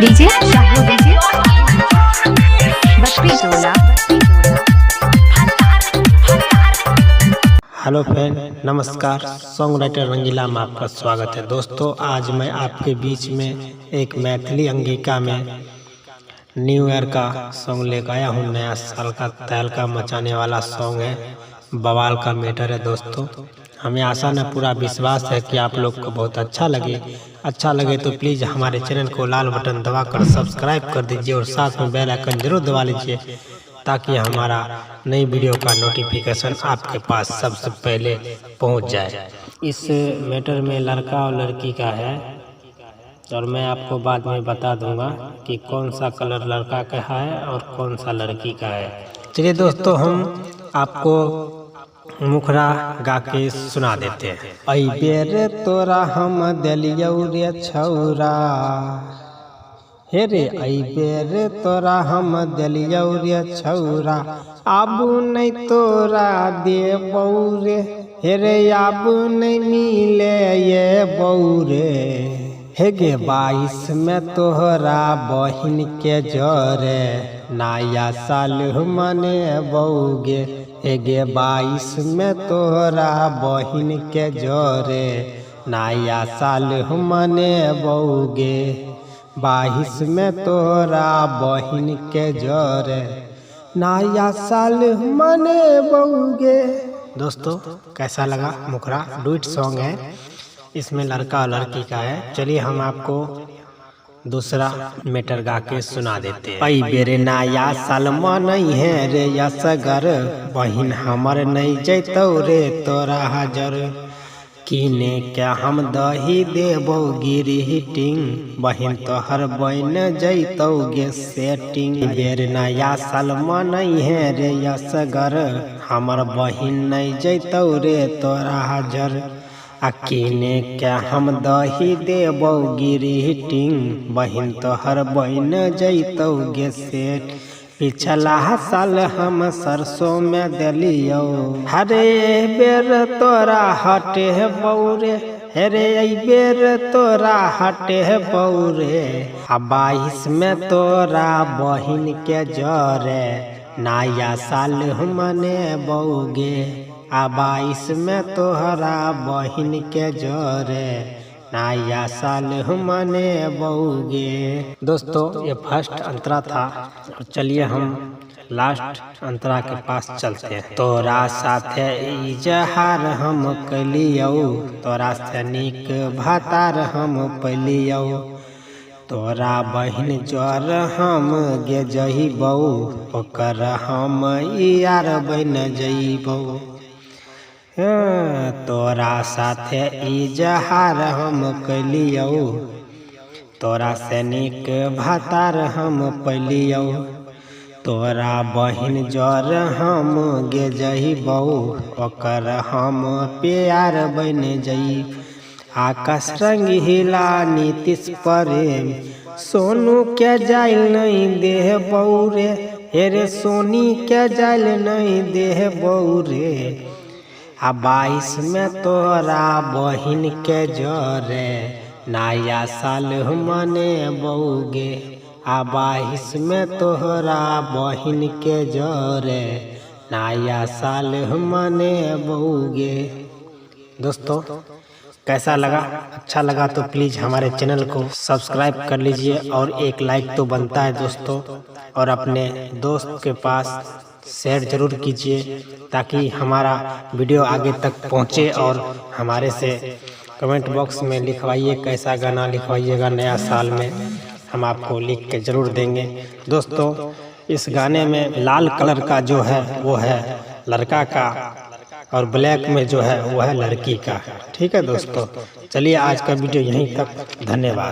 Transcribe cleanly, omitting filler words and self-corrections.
DJ बकरी टोला। Hello friend, नमस्कार। Song writer रंगीला में आपका स्वागत है। दोस्तों, आज मैं आपके बीच में एक मैथिली अंगिका में न्यू ईयर का सॉन्ग लेकर आया हूँ। नया साल का तहलका मचाने वाला सॉन्ग है, बवाल का मैटर है। दोस्तों, हमें आशा न पूरा विश्वास है कि आप लोग को बहुत अच्छा लगे तो प्लीज़ हमारे चैनल को लाल बटन दबाकर सब्सक्राइब कर दीजिए और साथ में बेल आइकन जरूर दबा लीजिए ताकि हमारा नई वीडियो का नोटिफिकेशन आपके पास सबसे पहले पहुंच जाए। इस मैटर में लड़का और लड़की का है और मैं आपको बाद में बता दूंगा कि कौन सा कलर लड़का का है और कौन सा लड़की का है। चलिए दोस्तों, हम आपको मुखरा गा के सुना देते हैं। ऐ बेर तोरा हम दिलियौ रे छौरा, हे रे ऐ बेर तोरा हम दिलियौ रे छौरा, आबू नहीं तोरा देबौ रे, हे रे आबू नहीं मिले ये बौरे। हे गे 22 में तोहरा बहिन के जरे, नया साल मने बौगे। हे गे 22 में तोहरा बहिन के जरे, नया साल मने बौगे। 22 में तोहरा बहिन के जरे, नया साल मने बौगे। दोस्तों, कैसा लगा? मुखरा डुइट सॉन्ग है, इसमें लड़का और लड़की का है। चलिए हम आपको दूसरा मैटर गा के सुना देते हैं। ऐ बेरे नया साल मनई है रे यसगर, बहिन हमर नहीं जैतौ रे तोरा हाजर। किने क्या हम दही देबौ गिरिटिंग, बहिन तोहर बन जैतौ गे सेटिंग। बेर नया साल मनई है रे यसगर, हमर बहिन नहीं जैतौ रे तोरा हाजर। किने क्या हम दही देबौ गिरिटिंग, बहिन तोहर बन जैतौ गे सेठ। पिछला साल हम सरसों में दिलियौ, हरे बेर तोरा हटे बौरे, हेरे बेर तोरा हटे बौरे। 22 में तोरा बहिन के जरे, नया साल मने बौगे। 22 में तोहरा बहिन के जरे, नया साल मने बौगे। दोस्तों, ये फर्स्ट अंतरा था। चलिए हम लास्ट अंतरा के पास चलते हैं। तोरा साथे इजहार हम कलियौ, तोरा से नीक भातार हम पलियौ। तोरा बहिन जर हम गे जइबौ, ओकर हम यार बन जइबौ। तोरा साथे इजहार हम कलियौ, तोरा से नीक भातार हम पलियौ। तोरा बहिन जर हम गे जइबौ, ओकर हम प्यार बन जइब। आकाश रंगीला नीतीश प्रेम, सोनू के जाइल नहीं देह बौरे, हेरे सोनी के जाइल नहीं देह बौरे। 22 में तोरा बहिन के जरे, नया साल मने बौगे। 22 में तोहरा बहिन के जरे, नया साल मने बौगे। दोस्तों, कैसा लगा? अच्छा लगा तो प्लीज़ हमारे चैनल को सब्सक्राइब कर लीजिए और एक लाइक तो बनता है दोस्तों। और अपने दोस्त के पास शेयर जरूर कीजिए ताकि हमारा वीडियो आगे तक पहुंचे। और हमारे से कमेंट बॉक्स में लिखवाइए कैसा गाना लिखवाइएगा नया साल में, हम आपको लिख के ज़रूर देंगे। दोस्तों, इस गाने में लाल कलर का जो है वो है लड़का का और ब्लैक में जो है वो है लड़की का। ठीक है दोस्तों, चलिए आज का वीडियो यहीं तक। धन्यवाद।